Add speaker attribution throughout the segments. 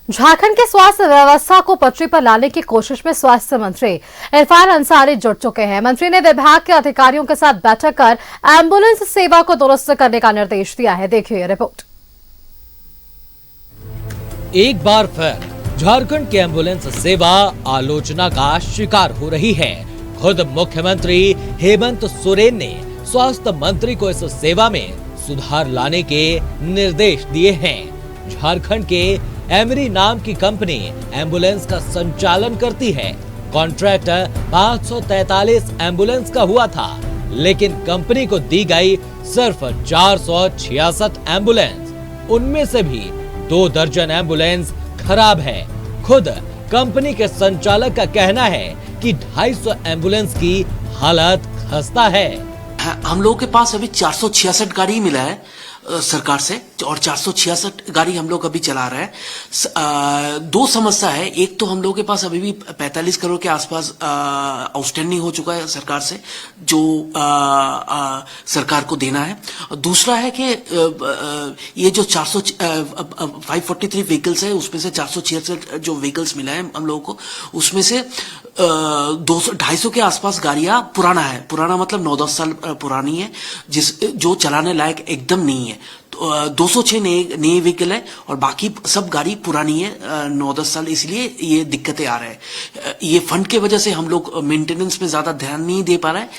Speaker 1: झारखंड के स्वास्थ्य व्यवस्था को पटरी पर लाने की कोशिश में स्वास्थ्य मंत्री इरफान अंसारी जुट चुके हैं। मंत्री ने विभाग के अधिकारियों के साथ बैठक कर एम्बुलेंस सेवा को दुरुस्त करने का निर्देश दिया है। देखिए ये रिपोर्ट।
Speaker 2: एक बार फिर झारखंड की एम्बुलेंस सेवा आलोचना का शिकार हो रही है। खुद मुख्यमंत्री हेमंत सोरेन ने स्वास्थ्य मंत्री को इस सेवा में सुधार लाने के निर्देश दिए हैं। झारखंड के एमरी नाम की कंपनी एम्बुलेंस का संचालन करती है। कॉन्ट्रैक्ट 543 एम्बुलेंस का हुआ था, लेकिन कंपनी को दी गई सिर्फ 466 एम्बुलेंस। उनमें से भी 2 दर्जन एम्बुलेंस खराब है। खुद कंपनी के संचालक का कहना है कि 250 एम्बुलेंस की हालत खस्ता है।
Speaker 3: हम लोगों के पास अभी 466 गाड़ी मिला है सरकार से, और 466 गाड़ी हम लोग अभी चला रहे हैं। 2 समस्या है। एक तो हम लोगों के पास अभी भी 45 करोड़ के आसपास आउटस्टैंडिंग हो चुका है सरकार से, जो सरकार को देना है। और दूसरा है कि ये जो 543 व्हीकल्स है, उसमें से 466 जो व्हीकल्स मिला है हम लोगों को, उसमें से 200-250 के आसपास गाड़ियां पुराना है। पुराना मतलब 9-10 साल पुरानी है, जो चलाने लायक एकदम नहीं है। तो 206 नए व्हीकल है और बाकी सब गाड़ी पुरानी है 9-10 साल, इसलिए ये दिक्कतें आ रहे हैं। ये फंड के वजह से हम लोग मेंटेनेंस पे ज्यादा ध्यान नहीं दे पा रहे हैं।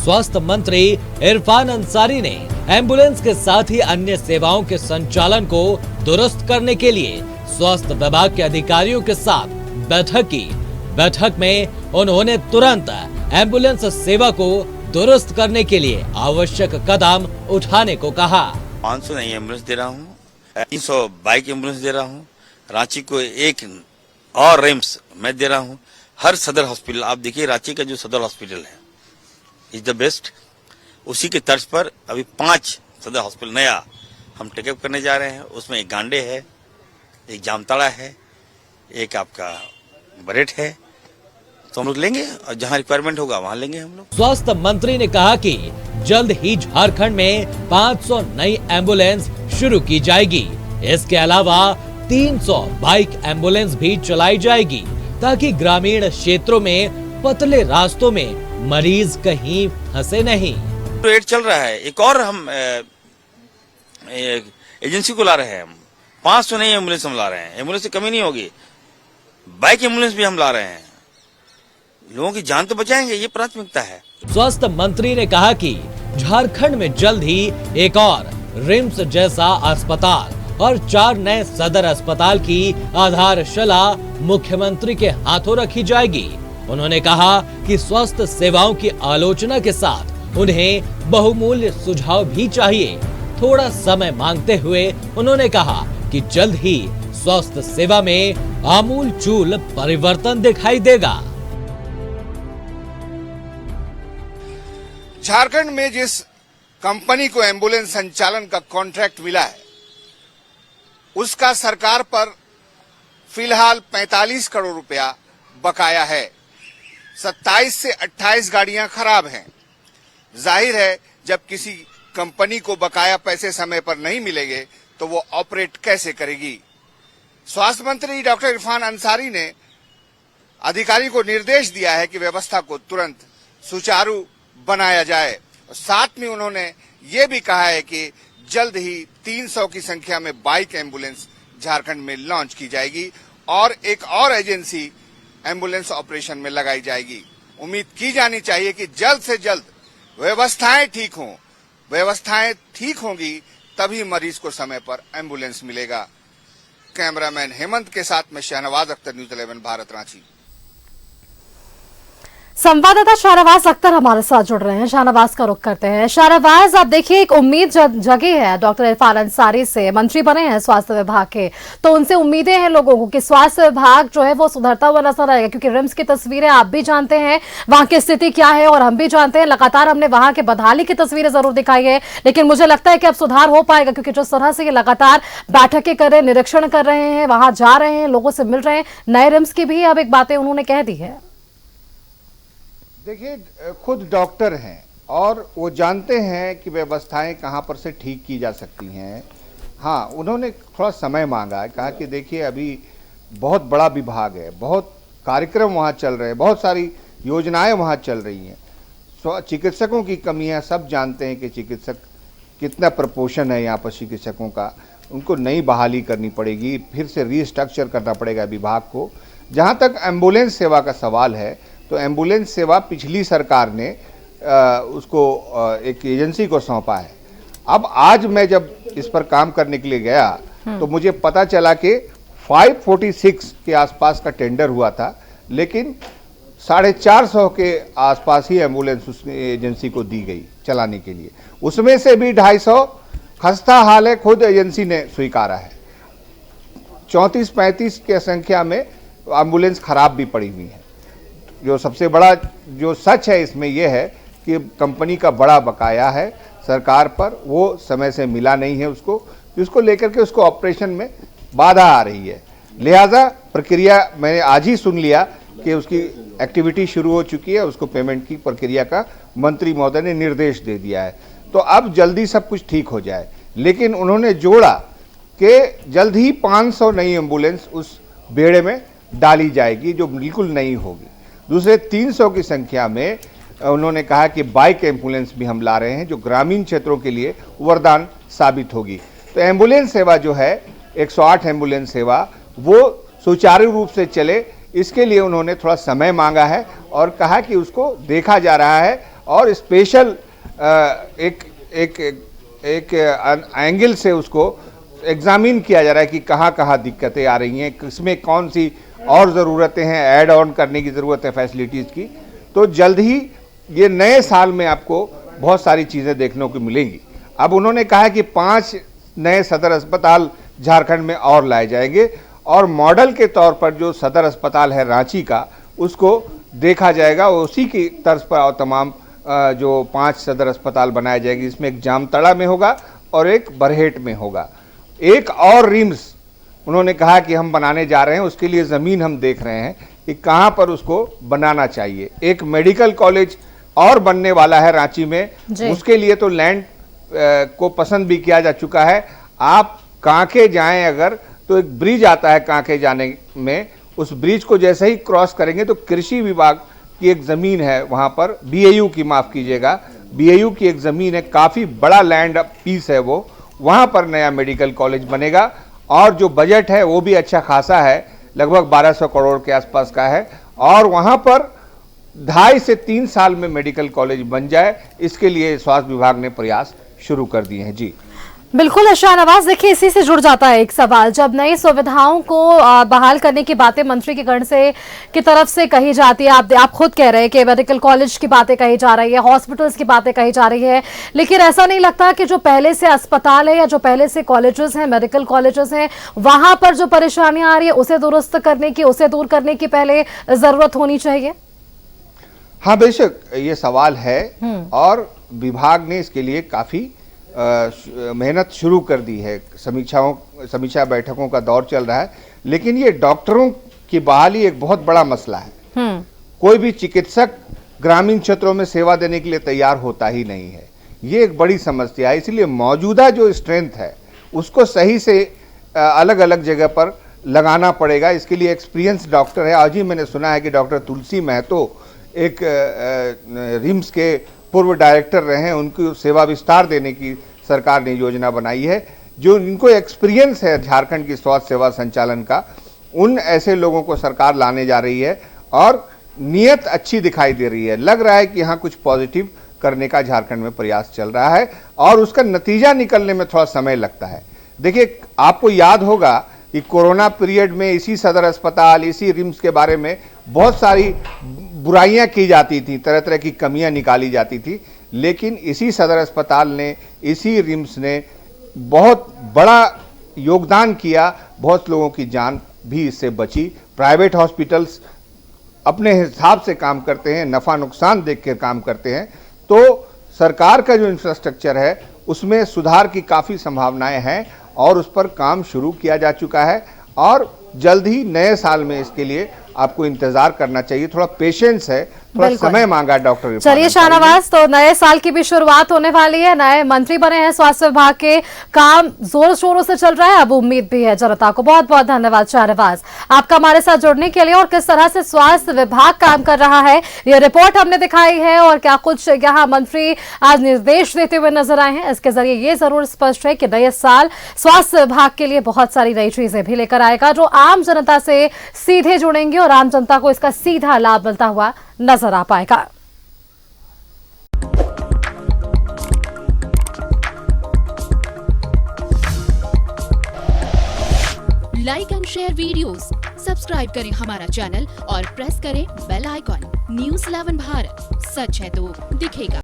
Speaker 2: स्वास्थ्य मंत्री इरफान अंसारी ने एम्बुलेंस के साथ ही अन्य सेवाओं के संचालन को दुरुस्त करने के लिए स्वास्थ्य विभाग के अधिकारियों के साथ बैठक की। बैठक में उन्होंने तुरंत एम्बुलेंस सेवा को दुरुस्त करने के लिए आवश्यक कदम उठाने को कहा।
Speaker 4: 500 नई एम्बुलेंस दे रहा हूँ, 300 बाइक एम्बुलेंस दे रहा हूँ, रांची को एक और रिम्स मैं दे रहा हूँ। हर सदर हॉस्पिटल, आप देखिए रांची का जो सदर हॉस्पिटल है इज द बेस्ट, उसी के तर्ज पर अभी 5 सदर हॉस्पिटल नया हम टेकअप करने जा रहे हैं। उसमें एक गांडे है, एक जामताड़ा है, एक आपका बरेट है, तो हम लोग लेंगे और जहाँ रिक्वायरमेंट होगा वहाँ लेंगे हम लोग।
Speaker 2: स्वास्थ्य मंत्री ने कहा कि जल्द ही झारखंड में 500 नई एम्बुलेंस शुरू की जाएगी। इसके अलावा 300 बाइक एम्बुलेंस भी चलाई जाएगी, ताकि ग्रामीण क्षेत्रों में पतले रास्तों में मरीज कहीं फंसे नहीं।
Speaker 4: रेट चल रहा है, एक और हम एजेंसी को ला रहे हैं। हम 500 नई एम्बुलेंस हम ला रहे हैं। एम्बुलेंस से कमी नहीं होगी, बाइक एम्बुलेंस भी हम ला रहे हैं। लोगों की जान तो बचाएंगे, ये प्राथमिकता है।
Speaker 2: स्वास्थ्य मंत्री ने कहा कि झारखंड में जल्द ही एक और रिम्स जैसा अस्पताल और 4 नए सदर अस्पताल की आधारशिला मुख्यमंत्री के हाथों रखी जाएगी। उन्होंने कहा कि स्वास्थ्य सेवाओं की आलोचना के साथ उन्हें बहुमूल्य सुझाव भी चाहिए। थोड़ा समय मांगते हुए उन्होंने कहा कि जल्द ही स्वास्थ्य सेवा में आमूलचूल परिवर्तन दिखाई देगा।
Speaker 5: झारखंड में जिस कंपनी को एम्बुलेंस संचालन का कॉन्ट्रैक्ट मिला है, उसका सरकार पर फिलहाल 45 करोड़ रुपया बकाया है। 27 से 28 गाड़ियां खराब हैं। जाहिर है, जब किसी कंपनी को बकाया पैसे समय पर नहीं मिलेंगे तो वो ऑपरेट कैसे करेगी। स्वास्थ्य मंत्री डॉक्टर इरफान अंसारी ने अधिकारी को निर्देश दिया है कि व्यवस्था को तुरंत सुचारू बनाया जाए। साथ में उन्होंने ये भी कहा है कि जल्द ही 300 की संख्या में बाइक एम्बुलेंस झारखंड में लॉन्च की जाएगी और एक और एजेंसी एम्बुलेंस ऑपरेशन में लगाई जाएगी। उम्मीद की जानी चाहिए कि जल्द से जल्द व्यवस्थाएं ठीक हों। व्यवस्थाएं ठीक होंगी तभी मरीज को समय पर एम्बुलेंस मिलेगा। कैमरामैन हेमंत के साथ में शहनवाज अख्तर, न्यूज़ 11 भारत, रांची।
Speaker 1: संवाददाता शाहनवाज अख्तर हमारे साथ जुड़ रहे हैं। शाहनवाज का रुख करते हैं। शाहनवाज, आप देखिए एक उम्मीद जगी है डॉक्टर इरफान अंसारी से, मंत्री बने हैं स्वास्थ्य विभाग के, तो उनसे उम्मीदें हैं लोगों को कि स्वास्थ्य विभाग जो है वो सुधरता हुआ नजर आएगा, क्योंकि रिम्स की तस्वीरें आप भी जानते हैं वहां की स्थिति क्या है और हम भी जानते हैं। लगातार हमने वहां के बदहाली की तस्वीरें जरूर दिखाई है, लेकिन मुझे लगता है कि अब सुधार हो पाएगा, क्योंकि जिस तरह से ये लगातार बैठकें कर रहे हैं, निरीक्षण कर रहे हैं, वहां जा रहे हैं, लोगों से मिल रहे हैं। नए रिम्स की भी अब एक बातें उन्होंने कह दी है।
Speaker 5: देखिए, खुद डॉक्टर हैं और वो जानते हैं कि व्यवस्थाएं कहां पर से ठीक की जा सकती हैं। हाँ, उन्होंने थोड़ा समय मांगा है, कहा कि देखिए अभी बहुत बड़ा विभाग है, बहुत कार्यक्रम वहाँ चल रहे हैं, बहुत सारी योजनाएं वहाँ चल रही हैं। चिकित्सकों की कमी है, सब जानते हैं कि चिकित्सक कितना प्रपोर्शन है यहाँ पर चिकित्सकों का, उनको नई बहाली करनी पड़ेगी, फिर से रीस्ट्रक्चर करना पड़ेगा विभाग को। जहाँ तक एम्बुलेंस सेवा का सवाल है, तो एम्बुलेंस सेवा पिछली सरकार ने उसको एक एजेंसी को सौंपा है। अब आज मैं जब इस पर काम करने के लिए गया तो मुझे पता चला कि 546 के आसपास का टेंडर हुआ था, लेकिन 450 के आसपास ही एम्बुलेंस उस एजेंसी को दी गई चलाने के लिए। उसमें से भी 250 खस्ता हाल है, खुद एजेंसी ने स्वीकारा है। 34-35 के संख्या में एम्बुलेंस खराब भी पड़ी हुई है। जो सबसे बड़ा जो सच है इसमें यह है कि कंपनी का बड़ा बकाया है सरकार पर, वो समय से मिला नहीं है उसको लेकर के उसको ऑपरेशन में बाधा आ रही है। लिहाजा प्रक्रिया मैंने आज ही सुन लिया कि उसकी एक्टिविटी शुरू हो चुकी है, उसको पेमेंट की प्रक्रिया का मंत्री महोदय ने निर्देश दे दिया है, तो अब जल्दी सब कुछ ठीक हो जाए। लेकिन उन्होंने जोड़ा कि जल्द ही 500 नई एम्बुलेंस उस बेड़े में डाली जाएगी जो बिल्कुल नई होगी। दूसरे 300 की संख्या में उन्होंने कहा कि बाइक एम्बुलेंस भी हम ला रहे हैं जो ग्रामीण क्षेत्रों के लिए वरदान साबित होगी। तो एम्बुलेंस सेवा जो है 108 एम्बुलेंस सेवा वो सुचारू रूप से चले, इसके लिए उन्होंने थोड़ा समय मांगा है और कहा कि उसको देखा जा रहा है और स्पेशल एक एंगल से उसको एग्जामिन किया जा रहा है कि कहाँ कहाँ दिक्कतें आ रही हैं, किसमें कौन सी और ज़रूरतें हैं, ऐड ऑन करने की ज़रूरत है फैसिलिटीज़ की। तो जल्द ही ये नए साल में आपको बहुत सारी चीज़ें देखने को मिलेंगी। अब उन्होंने कहा कि 5 नए सदर अस्पताल झारखंड में और लाए जाएंगे और मॉडल के तौर पर जो सदर अस्पताल है रांची का उसको देखा जाएगा, उसी की तर्ज पर और तमाम जो 5 सदर अस्पताल बनाए जाएंगे। इसमें एक जामतड़ा में होगा और एक बरहेट में होगा। एक और रिम्स उन्होंने कहा कि हम बनाने जा रहे हैं, उसके लिए ज़मीन हम देख रहे हैं कि कहाँ पर उसको बनाना चाहिए। एक मेडिकल कॉलेज और बनने वाला है रांची में, उसके लिए तो लैंड को पसंद भी किया जा चुका है। आप कांके जाएं अगर तो एक ब्रिज आता है कांके जाने में, उस ब्रिज को जैसे ही क्रॉस करेंगे तो कृषि विभाग की एक ज़मीन है वहाँ पर, बीएयू की, माफ़ कीजिएगा, बीएयू की एक ज़मीन है, काफ़ी बड़ा लैंड पीस है वो, वहाँ पर नया मेडिकल कॉलेज बनेगा और जो बजट है वो भी अच्छा खासा है, लगभग 1200 करोड़ के आसपास का है और वहाँ पर 2.5 से 3 साल में मेडिकल कॉलेज बन जाए, इसके लिए स्वास्थ्य विभाग ने प्रयास शुरू कर दिए हैं। जी
Speaker 1: बिल्कुल शाहनवाज, देखिए इसी से जुड़ जाता है एक सवाल। जब नई सुविधाओं को बहाल करने की बातें मंत्री के गण से की तरफ से कही जाती है, आप खुद कह रहे हैं कि मेडिकल कॉलेज की बातें कही जा रही है, हॉस्पिटल्स की बातें कही जा रही है, लेकिन ऐसा नहीं लगता कि जो पहले से अस्पताल है या जो पहले से कॉलेजेस हैं, मेडिकल कॉलेजेस हैं, वहां पर जो परेशानियां आ रही है उसे दुरुस्त करने की, उसे दूर करने की पहले जरूरत होनी चाहिए?
Speaker 5: हाँ बेशक ये सवाल है और विभाग ने इसके लिए काफ़ी मेहनत शुरू कर दी है। समीक्षा बैठकों का दौर चल रहा है, लेकिन ये डॉक्टरों की बहाली एक बहुत बड़ा मसला है। कोई भी चिकित्सक ग्रामीण क्षेत्रों में सेवा देने के लिए तैयार होता ही नहीं है, ये एक बड़ी समस्या है। इसलिए मौजूदा जो स्ट्रेंथ है उसको सही से अलग अलग जगह पर लगाना पड़ेगा। इसके लिए एक्सपीरियंस डॉक्टर है। आज ही मैंने सुना है कि डॉक्टर तुलसी महतो एक रिम्स के पूर्व डायरेक्टर रहे हैं, उनको सेवा विस्तार देने की सरकार ने योजना बनाई है। जो इनको एक्सपीरियंस है झारखंड की स्वास्थ्य सेवा संचालन का, उन ऐसे लोगों को सरकार लाने जा रही है और नीयत अच्छी दिखाई दे रही है। लग रहा है कि यहाँ कुछ पॉजिटिव करने का झारखंड में प्रयास चल रहा है और उसका नतीजा निकलने में थोड़ा समय लगता है। देखिए आपको याद होगा कि कोरोना पीरियड में इसी सदर अस्पताल, इसी रिम्स के बारे में बहुत सारी बुराइयां की जाती थी, तरह तरह की कमियां निकाली जाती थी, लेकिन इसी सदर अस्पताल ने, इसी रिम्स ने बहुत बड़ा योगदान किया, बहुत लोगों की जान भी इससे बची। प्राइवेट हॉस्पिटल्स अपने हिसाब से काम करते हैं, नफ़ा नुकसान देख कर काम करते हैं, तो सरकार का जो इंफ्रास्ट्रक्चर है उसमें सुधार की काफ़ी संभावनाएं हैं और उस पर काम शुरू किया जा चुका है और जल्द ही नए साल में इसके लिए आपको इंतजार करना चाहिए, थोड़ा पेशेंस है, थोड़ा
Speaker 1: बिल्कुल।
Speaker 5: समय मांगा डॉक्टर इरफान
Speaker 1: चलिए
Speaker 5: अंसारी ने।
Speaker 1: शाहनवाज, तो नए साल की भी शुरुआत होने वाली है, नए मंत्री बने हैं स्वास्थ्य विभाग के, काम जोरों शोरों से चल रहा है, अब उम्मीद भी है जनता को। बहुत बहुत धन्यवाद शाहनवाज आपका हमारे साथ जुड़ने के लिए, और किस तरह से स्वास्थ्य विभाग काम कर रहा है ये रिपोर्ट हमने दिखाई है, और क्या कुछ यहाँ मंत्री आज निर्देश देते हुए नजर आए हैं, इसके जरिए ये जरूर स्पष्ट है कि नए साल स्वास्थ्य विभाग के लिए बहुत सारी नई चीजें भी लेकर आएगा जो आम जनता से सीधे जुड़ेंगे और आम जनता को इसका सीधा लाभ मिलता हुआ नजर आ पाएगा।
Speaker 6: Like and share videos, subscribe करें हमारा चैनल और प्रेस करें बेल आइकॉन। न्यूज़ 11 भारत, सच है तो दिखेगा।